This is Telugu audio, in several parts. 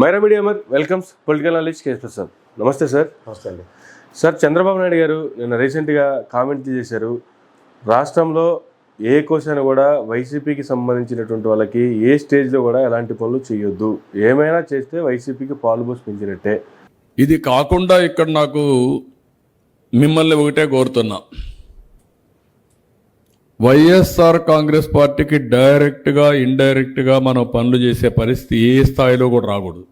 Myra media welcomes political analyst K ప్రసాద్. నమస్తే సార్. నమస్తే అండి. సార్, చంద్రబాబు నాయుడు గారు నిన్న రీసెంట్గా కామెంట్ చేశారు, రాష్ట్రంలో ఏ క్వశ్చన్ కూడా వైసీపీకి సంబంధించినటువంటి వాళ్ళకి ఏ స్టేజ్లో కూడా ఎలాంటి పనులు చేయొద్దు, ఏమైనా చేస్తే వైసీపీకి పాలు పోసి పెంచినట్టే. ఇది కాకుండా ఇక్కడ నాకు మిమ్మల్ని ఒకటే కోరుతున్నా, వైఎస్ఆర్ కాంగ్రెస్ పార్టీకి డైరెక్ట్గా ఇండైరెక్ట్గా మనం పనులు చేసే పరిస్థితి ఏ స్థాయిలో కూడా రాకూడదు.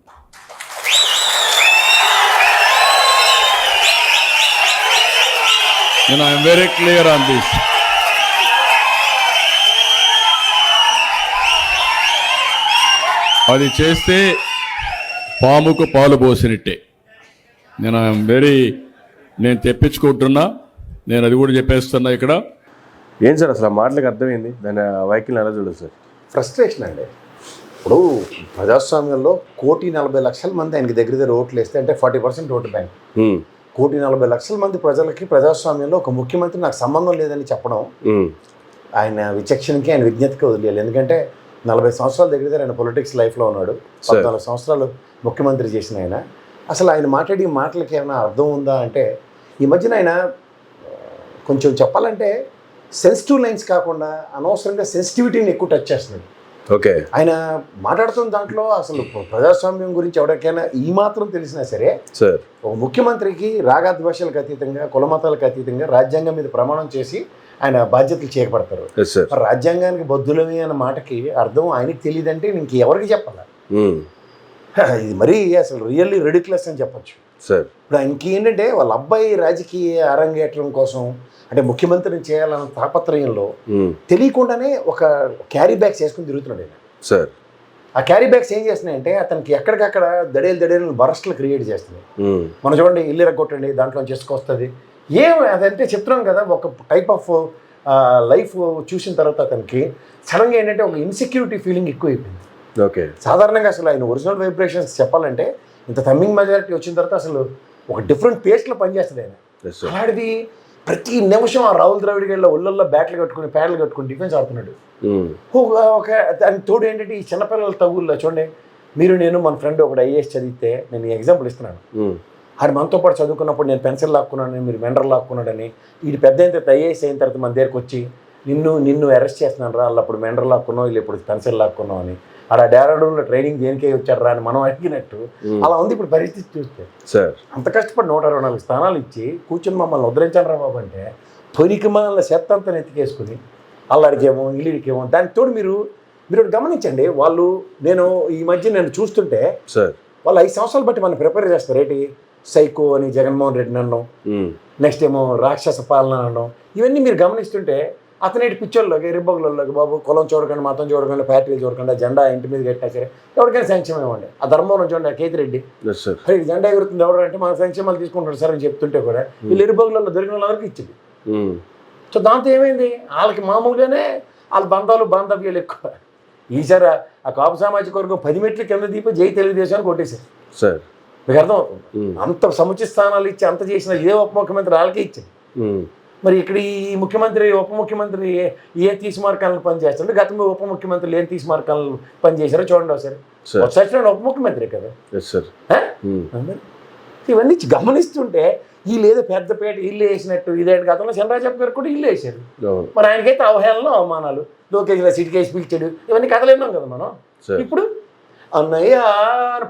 నేను I'm very clear on this. అది చేస్తే పాముకు పాలు పోసినట్టే. నేను తెప్పించుకుంటున్నా, నేను అది కూడా చెప్పేస్తున్నా ఇక్కడ. ఏం సార్ అసలు ఆ మాటలకు అర్థమైంది, దాని వైఖరిని ఎలా చూడదు సార్? ఫ్రస్ట్రేషన్ అండి. ఇప్పుడు ప్రజాస్వామ్యంలో 1,40,00,000 మంది ఆయనకి దగ్గర ఓట్లు వేస్తే, అంటే 40% ఓటు బ్యాంక్. 1,40,00,000 మంది ప్రజలకి ప్రజాస్వామ్యంలో ఒక ముఖ్యమంత్రి నాకు సంబంధం లేదని చెప్పడం ఆయన విచక్షణకి, ఆయన విజ్ఞతకి వదిలేయాలి. ఎందుకంటే 40 సంవత్సరాల దగ్గర ఆయన పొలిటిక్స్ లైఫ్లో ఉన్నాడు. 14 సంవత్సరాలు ముఖ్యమంత్రి చేసిన ఆయన. అసలు ఆయన మాట్లాడి మాటలకి ఏమైనా అర్థం ఉందా అంటే, ఈ మధ్యన ఆయన కొంచెం చెప్పాలంటే సెన్సిటివ్ లైన్స్ కాకుండా అనవసరంగా సెన్సిటివిటీని ఎక్కువ టచ్ చేస్తున్నాడు. ఓకే, ఆయన మాట్లాడుతున్న దాంట్లో అసలు ప్రజాస్వామ్యం గురించి ఎవరికైనా ఈ మాత్రం తెలిసినా సరే, సార్ ఒక ముఖ్యమంత్రికి రాగద్వేషాలకు అతీతంగా, కులమతాలకు అతీతంగా రాజ్యాంగం మీద ప్రమాణం చేసి ఆయన బాధ్యతలు చేపడతారు. రాజ్యాంగానికి బద్దులమే అన్న మాటకి అర్థం ఆయనకి తెలియదంటే ఇంక ఎవరికి చెప్పాలి? ఇది మరీ అసలు రియల్లీ రెడిక్యులస్ అని చెప్పచ్చు సార్. ఇప్పుడు ఆయనకి ఏంటంటే వాళ్ళ అబ్బాయి రాజకీయ అరంగేట్రం కోసం, అంటే ముఖ్యమంత్రిని చేయాలన్న తాపత్రయంలో తెలియకుండానే ఒక క్యారీ బ్యాగ్స్ వేసుకుని తిరుగుతున్నాడు ఆయన సార్. ఆ క్యారీ బ్యాగ్స్ ఏం చేస్తున్నాయి అంటే అతనికి ఎక్కడికక్కడ దడేలు బరస్ట్లు క్రియేట్ చేస్తున్నాయి. మనం చూడండి, ఇల్లు రగ్గొట్టండి, దాంట్లో చేసుకొస్తుంది. అదంటే చెప్తున్నాం కదా, ఒక టైప్ ఆఫ్ లైఫ్ చూసిన తర్వాత అతనికి సడన్గా ఏంటంటే ఒక ఇన్సెక్యూరిటీ ఫీలింగ్ ఎక్కువైపోయింది. ఓకే, సాధారణంగా అసలు ఆయన ఒరిజినల్ వైబ్రేషన్స్ చెప్పాలంటే ఇంత తమ్మింగ్ మెజారిటీ వచ్చిన తర్వాత అసలు ఒక డిఫరెంట్ పేస్ట్లో పనిచేస్తుంది ఆయన. అలాంటిది ప్రతి నిమిషం ఆ రాహుల్ ద్రావిడ్ గళ్ళ ఒళ్ళల్లో ప్యాడ్లు కట్టుకుని డిఫెన్స్ ఆడుతున్నాడు. ఒక దాని తోడు ఏంటంటే ఈ చిన్నపిల్లల తగుల్లో చూడండి, మీరు నేను మన ఫ్రెండ్ ఒకటి ఐఏఎస్ చదివితే, నేను ఎగ్జాంపుల్ ఇస్తున్నాను, ఆయన మనతో పాటు చదువుకున్నప్పుడు నేను పెన్సిల్ లాక్కున్నానని, మీరు మెండర్ లాక్కున్నాడని, వీడు పెద్ద అయిన తర్వాత ఐఏఎస్ అయిన తర్వాత మన దగ్గరకు వచ్చి నిన్ను అరెస్ట్ చేస్తున్నాను రా, వాళ్ళు అప్పుడు మెండర్ లాక్కున్నావు, వీళ్ళు ఇప్పుడు పెన్సిల్ లాక్కున్నావు అని, ఆడ డెహ్రాడూన్లో ట్రైనింగ్ దేనికే వచ్చాడు రా అని మనం అడిగినట్టు అలా ఉంది ఇప్పుడు పరిస్థితి చూస్తే. సార్ అంత కష్టపడి 124 స్థానాలు ఇచ్చి కూర్చొని మమ్మల్ని ఉద్ధరించాను రా బాబు అంటే, పొనికి మనల్ని చెత్తంతా ఎత్తికేసుకుని అల్లడికేమో ఇల్లుడికేమో. దానికి తోడు మీరు గమనించండి, నేను ఈ మధ్య నేను చూస్తుంటే సార్, వాళ్ళు 5 సంవత్సరాలు బట్టి మనం ప్రిపేర్ చేస్తారు. ఏంటి సైకో అని జగన్మోహన్ రెడ్డిని అనడం, నెక్స్ట్ ఏమో రాక్షస పాలన అనడం, ఇవన్నీ మీరు గమనిస్తుంటే అతనేటి పిక్చర్లోకి రిబ్బగులలోకి బాబు కులం చూడకండి, మతం చూడకండి, పార్టీలు చూడకండి, జెండా ఇంటి మీద కట్టినా సరే ఎవరికైనా సంక్షేమం ఇవ్వండి. ఆ ధర్మవరం చూడండి, కేతిరెడ్డి జెండా ఎగురుతుంది ఎవరు అంటే మన సంక్షేమాలు తీసుకుంటాడు సార్ అని చెప్తుంటే కూడా వీళ్ళు ఇరుబగులలో దొరికిన వాళ్ళకి ఇచ్చింది. సో దాంతో ఏమైంది, వాళ్ళకి మామూలుగానే వాళ్ళ బాంధవ్యాలు ఎక్కువ. ఈసారి ఆ కాపు సామాజిక వర్గం 10 మెట్లు కింద దీపి జై తెలుగుదేశాన్ని కొట్టేశారు సార్. మీకు అర్థం అవుతుంది, అంత సముచిత స్థానాలు ఇచ్చి అంత చేసిన ఏ ఉప ముఖ్యమంత్రి వాళ్ళకే ఇచ్చింది. మరి ఇక్కడ ఈ ముఖ్యమంత్రి ఉప ముఖ్యమంత్రి ఏ తీసి మార్కాలను పనిచేస్తాడు, గతంలో ఉప ముఖ్యమంత్రులు ఏం తీసి మార్కాలను పనిచేశారో చూడండి ఒకసారి. వచ్చాడు ఉప ముఖ్యమంత్రి కదా. ఇవన్నీ గమనిస్తుంటే వీళ్ళు ఏదో పెద్దపేట ఇల్లు వేసినట్టు, ఇదేంటి గతంలో చంద్రరాజప్ప గారు కూడా ఇల్లు వేశారు. మరి ఆయనకైతే అవహేళనలో అవమానాలు, లోకేష్లో సిటీకేసి పిలిచాడు, ఇవన్నీ కథలు విన్నాం కదా మనం. ఇప్పుడు అన్నయ్య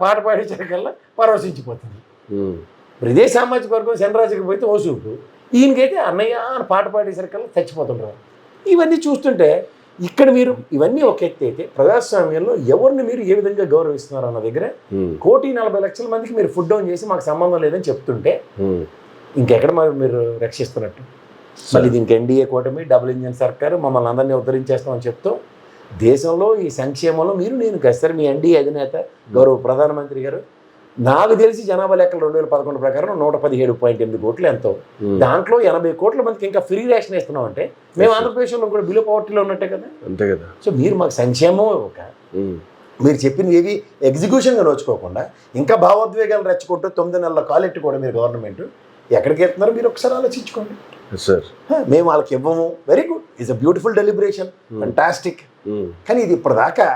పాట పాడేసరికల్లా పరవశించిపోతుంది. మరి ఇదే సామాజిక వర్గం చంద్రరాజుకి పోతే ఓ చూపు, ఈయనకైతే అన్నయ్య అని పాట పాడేసరికల్లా చచ్చిపోతుంటారు. ఇవన్నీ చూస్తుంటే ఇక్కడ మీరు ఇవన్నీ ఒక ఎత్తి అయితే, ప్రజాస్వామ్యంలో ఎవరిని మీరు ఏ విధంగా గౌరవిస్తున్నారు అన్న దగ్గర 1,40,00,000 మందికి మీరు ఫుడ్ డౌన్ చేసి మాకు సంబంధం లేదని చెప్తుంటే ఇంకెక్కడ మీరు రక్షిస్తున్నట్టు? మళ్ళీ దీనికి ఎన్డీఏ కూటమి, డబుల్ ఇంజన్ సర్కారు మమ్మల్ని అందరినీ ఉద్ధరించేస్తామని చెప్తూ దేశంలో ఈ సంక్షేమంలో నేను గస్తారు మీ ఎన్డీఏ అధినేత గౌరవ ప్రధానమంత్రి గారు, నాకు తెలిసి జనాభా లెక్కలు 2011 ప్రకారం 117.8 కోట్లు ఎంతో, దాంట్లో 80 కోట్ల మందికి ఇంకా ఫ్రీ రేషన్ ఇస్తున్నాం అంటే మేము ఆంధ్రప్రదేశ్లో కూడా బిలో పవర్టీలో ఉన్నట్టే కదా. అంతే కదా. సో మీరు మాకు సంక్షేమం మీరు చెప్పినవి ఏవి ఎగ్జిక్యూషన్గా నోచుకోకుండా ఇంకా భావోద్వేగాలు రెచ్చుకుంటూ 9 నెలల కాలెట్టు కూడా మీరు గవర్నమెంట్ ఎక్కడికి వెళ్తున్నారో మీరు ఒకసారి ఆలోచించుకోండి సార్. మేము వాళ్ళకి ఇవ్వము, very good, it's a beautiful deliberation, fantastic. కానీ ఇది ఇప్పటిదాకా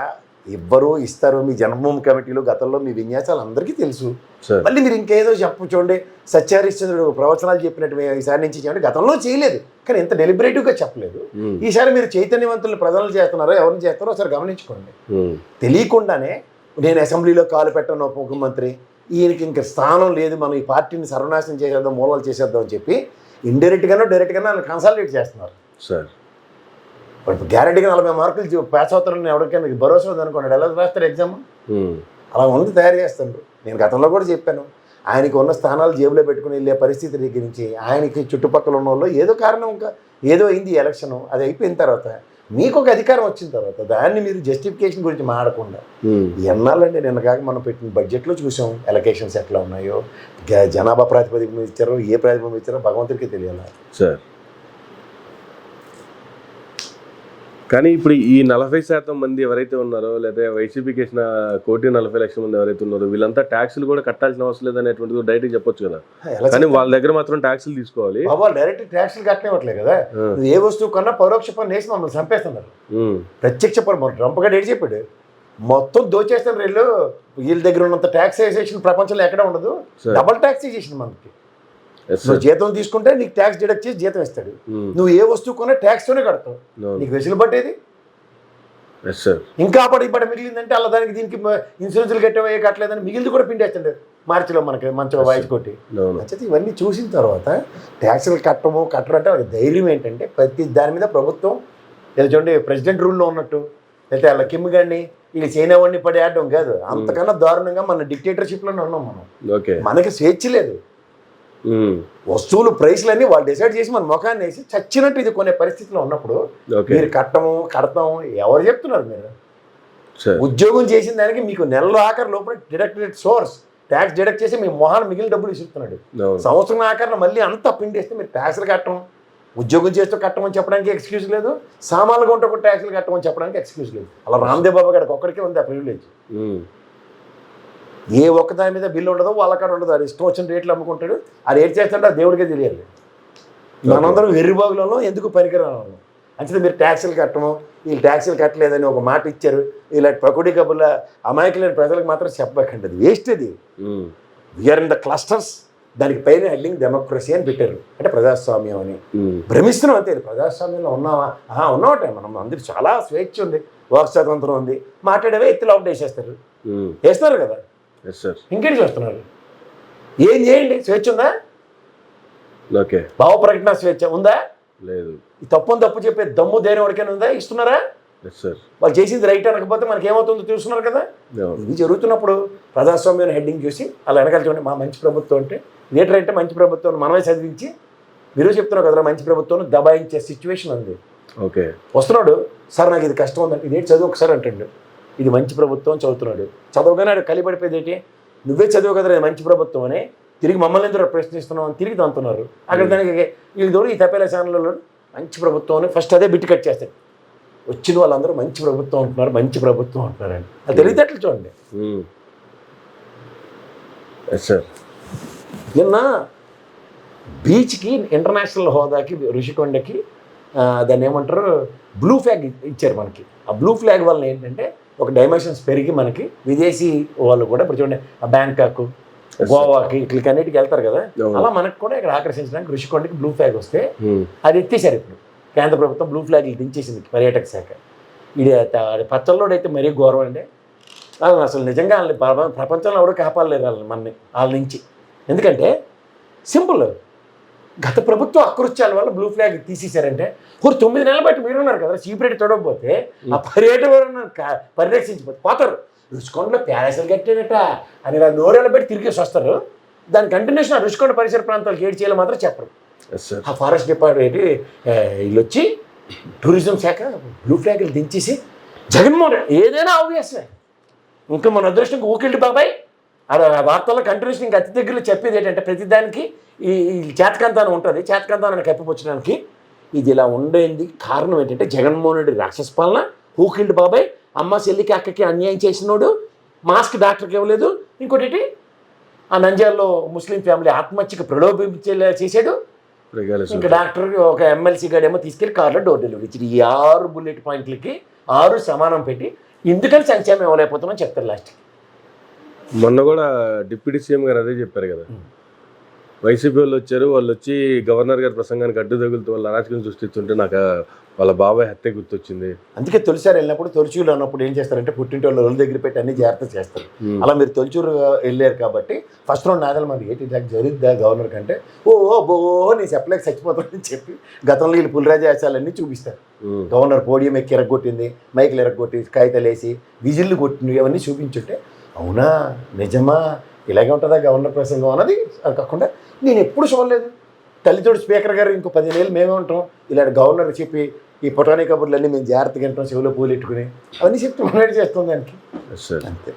ఇవ్వరు ఇస్తారు. మీ జన్మభూమి కమిటీలో గతంలో మీ విన్యాసాలు అందరికీ తెలుసు. సార్ మళ్ళీ మీరు ఇంకేదో చూడండి, సత్యహరిశ్చంద్రుడు ప్రవచనాలు చెప్పినట్టు ఈసారి నుంచి చేయండి. గతంలో చేయలేదు, కానీ ఇంత డెలిబరేటివ్గా చెప్పలేదు. ఈసారి మీరు చైతన్యవంతులను ప్రజలు చేస్తున్నారో ఎవరిని చేస్తారో ఒకసారి గమనించుకోండి. తెలియకుండానే నేను అసెంబ్లీలో కాలు పెట్టను ఒక ముఖ్యమంత్రి, ఈయనకి ఇంక స్థానం లేదు, మనం ఈ పార్టీని సర్వనాశనం చేసేద్దాం, మూలాలు చేసేద్దాం అని చెప్పి ఇండైరెక్ట్గానో డైరెక్ట్గానో ఆయన కన్సాలిడేట్ చేస్తున్నారు. సార్ ఇప్పుడు గ్యారెంటీగా 40 మార్కులు పాస్ అవుతారని ఎవరికైనా భరోసా ఉందనుకోండి, ఎలా రాస్తారు ఎగ్జామ్? అలా ఉంది, తయారు చేస్తారు. నేను గతంలో కూడా చెప్పాను, ఆయనకి ఉన్న స్థానాలు జేబులో పెట్టుకుని వెళ్ళే పరిస్థితి దగ్గర నుంచి ఆయనకి చుట్టుపక్కల ఉన్న వాళ్ళు ఏదో కారణం ఇంకా ఏదో అయింది ఎలక్షన్, అది అయిపోయిన తర్వాత మీకు ఒక అధికారం వచ్చిన తర్వాత దాన్ని మీరు జస్టిఫికేషన్ గురించి మాడకుండా ఎన్నాళ్ళండి. నిన్న కాక మనం పెట్టిన బడ్జెట్లో చూసాం ఎలకేషన్స్ ఎట్లా ఉన్నాయో, జనాభా ప్రాతిపదిక మీద ఇచ్చారో ఏ ప్రాతిపదిక మీద ఇచ్చారో భగవంతుడికి తెలియాలి సార్. కానీ ఇప్పుడు ఈ 40% మంది ఎవరైతే ఉన్నారో, లేదా వైసీపీకి వేసిన 1,40,00,000 మంది ఎవరైతే ఉన్నారో, వీళ్ళంతా ట్యాక్సులు కూడా కట్టాల్సిన అవసరం లేదనేటువంటిది డైరెక్ట్ చెప్పొచ్చు కదా. కానీ వాళ్ళ దగ్గర మాత్రం ట్యాక్సులు తీసుకోవాలి. వాళ్ళు డైరెక్ట్ ట్యాక్సులు కట్టనివ్వట్లేదు కదా. ఏ వస్తువు కన్నా పరోక్ష పన్ను వేసి మమ్మల్ని చంపేస్తున్నారు. ప్రత్యక్ష పన్ను రంపగా డేట్ చెప్పాడు, మొత్తం దోచేస్తారు వీళ్ళు. వీళ్ళ దగ్గర ఉన్నంత ట్యాక్సేషన్ ప్రపంచంలో ఎక్కడ ఉండదు. డబల్ ట్యాక్సేషన్ మనకి. నువ్వు జీతం తీసుకుంటే నీకు ట్యాక్స్ డిడక్ట్ చేసి జీతం ఇస్తాడు. నువ్వు ఏ వస్తువు కొన్నా ట్యాక్స్తోనే కడతావు. నీకు వెసులుబాటు ఏది? ఇంకా ఇప్పటి మిగిలిందంటే అలా దానికి దీనికి ఇన్సూరెన్స్లు కట్టేవే కట్టలేదని మిగిలింది కూడా పిండేస్తాడు మార్చిలో మనకి మంచిగా వాయిస్ కొట్టి. నచ్చితే ఇవన్నీ చూసిన తర్వాత ట్యాక్సులు కట్టడం అంటే వాళ్ళకి ధైర్యం ఏంటంటే ప్రతి దాని మీద ప్రభుత్వం ఏదో చూడండి ప్రెసిడెంట్ రూల్లో ఉన్నట్టు, లేకపోతే వాళ్ళ కిమ్ గారిని వీళ్ళు చైనా వాడిని పడి ఆడడం కాదు. అంతకన్నా దారుణంగా మన డిక్టేటర్షిప్లోనే ఉన్నాం మనం. మనకి స్వేచ్ఛ లేదు. వస్తువులు ప్రైస్లన్నీ వాళ్ళు డిసైడ్ చేసి మన ముఖాన్ని వేసి చచ్చినట్టు ఇది కొనే పరిస్థితిలో ఉన్నప్పుడు మీరు కడతాం ఎవరు చెప్తున్నారు? మీరు ఉద్యోగం చేసిన దానికి మీకు నెలలో ఆఖరి లోపల డిడక్టెడ్ సోర్స్ ట్యాక్స్ డిడక్ట్ చేసి మీ మొహాన్ని మిగిలిన డబ్బులు ఇస్తున్నాడు. సంవత్సరం ఆఖరిలో మళ్ళీ అంతా పిండేస్తే మీరు ట్యాక్స్లు కట్టడం, ఉద్యోగం చేస్తూ కట్టమని చెప్పడానికి ఎక్స్క్యూజ్ లేదు, సామాన్లు కొంటే ఒక ట్యాక్స్లు కట్టమని చెప్పడానికి ఎక్స్క్యూజ్ లేదు. అలా రామ్దేవ్ బాబా గారికి ఒక్కడికే ఉంది ఆ ప్రివిలేజ్. ఏ ఒక్క దాని మీద బిల్లు ఉండదో వాళ్ళకాడ ఉండదు. అది ఇష్టం వచ్చిన రేట్లు అమ్ముకుంటాడు. ఆ రేట్ చేస్తుంటే ఆ దేవుడికే తెలియాలి. మనందరం వెర్రిబాగులలో ఎందుకు పనికిరాను. అంటే మీరు ట్యాక్సులు కట్టము, వీళ్ళు ట్యాక్సులు కట్టలేదని ఒక మాట ఇచ్చారు, ఇలా పకుడి కబుర్ల అమాయకులైన ప్రజలకు మాత్రం చెప్పకండి. అది వేస్ట్. అది వీఆర్ ఇన్ ద క్లస్టర్స్. దానికి పైన హెడ్డింగ్ డెమోక్రసీ అని పెట్టారు, అంటే ప్రజాస్వామ్యం అని. భ్రమిస్తున్నాం అంతే. ప్రజాస్వామ్యంలో ఉన్నావా? ఉన్నావటే. మనం అందరికి చాలా స్వేచ్ఛ ఉంది, వాక్ స్వాతంత్రం ఉంది. మాట్లాడేవే ఎత్తులు అవుట్ వేసేస్తారు, వేస్తున్నారు కదా. ఇంకేంటి చేస్తున్నారు? ఏం చేయండి, స్వేచ్ఛ ఉందా? భావ ప్రకటన స్వేచ్ఛ ఉందా? లేదు. ఈ తప్పు చెప్పే దమ్ము ధైర్యం ఎవరికైనా ఉందా? ఇస్తున్నారా? వాళ్ళు చేసింది రైట్ అనకపోతే మనకి ఏమవుతుందో చూస్తున్నారు కదా. ఇది జరుగుతున్నప్పుడు ప్రజాస్వామ్యం హెడ్డింగ్ చూసి అలా వెనకాల చూడండి, మా మంచి ప్రభుత్వం అంటే లీటర్ అంటే మంచి ప్రభుత్వం మనమే చదివించి మీరు చెప్తున్నారు కదా మంచి ప్రభుత్వం దబాయించే సిచ్యువేషన్ ఉంది. వస్తున్నాడు, సార్ నాకు ఇది కష్టం ఉందంటే ఇదేంటి చదువు ఒకసారి అంటాడు, ఇది మంచి ప్రభుత్వం చదువుతున్నాడు. చదవగానే ఆడు కలిపడిపోయేది ఏంటి, నువ్వే చదువు కదా మంచి ప్రభుత్వం అని తిరిగి మమ్మల్ని ఎందుకు ప్రశ్నిస్తున్నావు అని తిరిగి తంతున్నారు. అక్కడ దానికి వీళ్ళు ఈ తప్పేలా ఛానల్లో మంచి ప్రభుత్వం అని ఫస్ట్ అదే బిట్టు కట్ చేస్తాడు. వచ్చిన వాళ్ళందరూ మంచి ప్రభుత్వం అంటున్నారు, మంచి ప్రభుత్వం అంటున్నారండి. అది తెలివితేటలు చూడండి. నిన్న బీచ్కి ఇంటర్నేషనల్ హోదాకి ఋషికొండకి దాన్ని ఏమంటారు బ్లూ ఫ్లాగ్ ఇచ్చారు మనకి. ఆ బ్లూ ఫ్లాగ్ వల్ల ఏంటంటే ఒక డైమెన్షన్స్ పెరిగి మనకి విదేశీ వాళ్ళు కూడా ఇప్పుడు చూడండి బ్యాంకాక్, గోవాకి ఇట్లకి అన్నిటికి వెళ్తారు కదా, అలా మనకు కూడా ఇక్కడ ఆకర్షించడానికి ఋషికొండకి బ్లూ ఫ్లాగ్ వస్తే అది ఎత్తేసారు. ఇప్పుడు కేంద్ర ప్రభుత్వం బ్లూ ఫ్లాగ్ దించేసింది పర్యాటక శాఖ. ఇది పచ్చల్లోడైతే మరీ గౌరవం అండి. అసలు నిజంగా వాళ్ళని ప్రపంచంలో ఎవరు కాపాడలేరు వాళ్ళని మనని వాళ్ళ నుంచి. ఎందుకంటే సింపుల్, గత ప్రభుత్వం అకృత్యాల వల్ల బ్లూ ఫ్లాగ్ తీసేశారంటే 9 నెలలు బట్టి మీరున్నారు కదా, చీపురేట్ తొడకపోతే ఆ పర్యాటకులను పరిరక్షించిపోతే పోతారు. రుషికొండలో ప్యాలెస్లు కట్టారట అని నోరేళ్ళ పెట్టి తిరిగేసి వస్తారు. దాని కంటిన్యూషన్ ఆ రుషికొండ పరిసర ప్రాంతాలకు ఏడు చేయాలి మాత్రం చెప్పరు. ఆ ఫారెస్ట్ డిపార్ట్మెంట్ వీళ్ళు వచ్చి టూరిజం శాఖ బ్లూ ఫ్లాగ్లు దించేసి జగన్మోహన్ ఏదైనా ఆబ్వియస్వే. ఇంకా మన అదృష్టం ఊకెళ్ళి బాబాయ్ ఆ వార్తల్లో కంటిన్యూషన్ ఇంకా అతి దగ్గరలో చెప్పేది ఏంటంటే ప్రతిదానికి ఈ చేతకంతానం ఉంటుంది. చేతకంతానాన్ని కప్పిపుచ్చడానికి ఇది ఇలా ఉండేది కారణం ఏంటంటే జగన్మోహన్ రెడ్డి రాక్షస పాలన, ఊకిల్డ్ బాబాయ్, అమ్మ చెల్లికి అక్కకి అన్యాయం చేసినోడు, మాస్క్ డాక్టర్కి ఇవ్వలేదు, ఇంకోటి ఆ నంద్యాలలో ముస్లిం ఫ్యామిలీ ఆత్మహత్యకు ప్రలోభించేలా చేశాడు. ఇంకా డాక్టర్ ఒక ఎమ్మెల్సీ గాడేమో తీసుకెళ్లి కార్లో డోర్ డెలివరీ ఇచ్చింది. ఈ 6 బుల్లెట్ పాయింట్లకి 6 సమానం పెట్టి ఎందుకని సంక్షేమం ఇవ్వలేకపోతున్నాం చెప్తారు లాస్ట్కి. మొన్న కూడా డిప్యూటీ సీఎం గారు అదే చెప్పారు కదా, వైసీపీ వాళ్ళు వచ్చారు, వాళ్ళు వచ్చి గవర్నర్ గారి ప్రసంగానికి అడ్డు తగులుతూ వాళ్ళ అరాచకం సృష్టిస్తుంటే నాకు వాళ్ళ బాబాయ్ హత్య గుర్తొచ్చింది. అందుకే తొలిసారి వెళ్ళినప్పుడు తొలిచూరులో ఉన్నప్పుడు ఏం చేస్తారంటే పుట్టింటి వాళ్ళ రోజు దగ్గర పెట్టి అన్ని జాగ్రత్త చేస్తారు. అలా మీరు తొలిచూరు వెళ్ళారు కాబట్టి ఫస్ట్ రౌండ్ నాదల మంది ఏంటి ఇట్లా జరుగుద్దా గవర్నర్ కంటే బో నేను చెప్పలేక చచ్చిపోతానని చెప్పి గతంలో వీళ్ళు పులిరాజాసాలన్నీ చూపిస్తారు. గవర్నర్ పోడియం ఎక్కి ఎరగొట్టింది, మైకులు ఎరగొట్టి, కాగితాలు వేసి విజిల్లు కొట్టినవి అవన్నీ చూపించుంటే అవునా నిజమా ఇలాగే ఉంటుందా గవర్నర్ ప్రసంగం అన్నది. అది కాకుండా నేను ఎప్పుడు చూడలేదు. తల్లితోడు స్పీకర్ గారు ఇంకో 15 ఏళ్ళు మేమే ఉంటాం, ఇలాంటి గవర్నర్ చెప్పి ఈ పొటానీ కబుర్లు అన్నీ మేము జాగ్రత్తగా వింటాం, చెవిలో పూలు పెట్టుకుని అవన్నీ చెప్తే మనకి చేస్తుంది దానికి అంతే.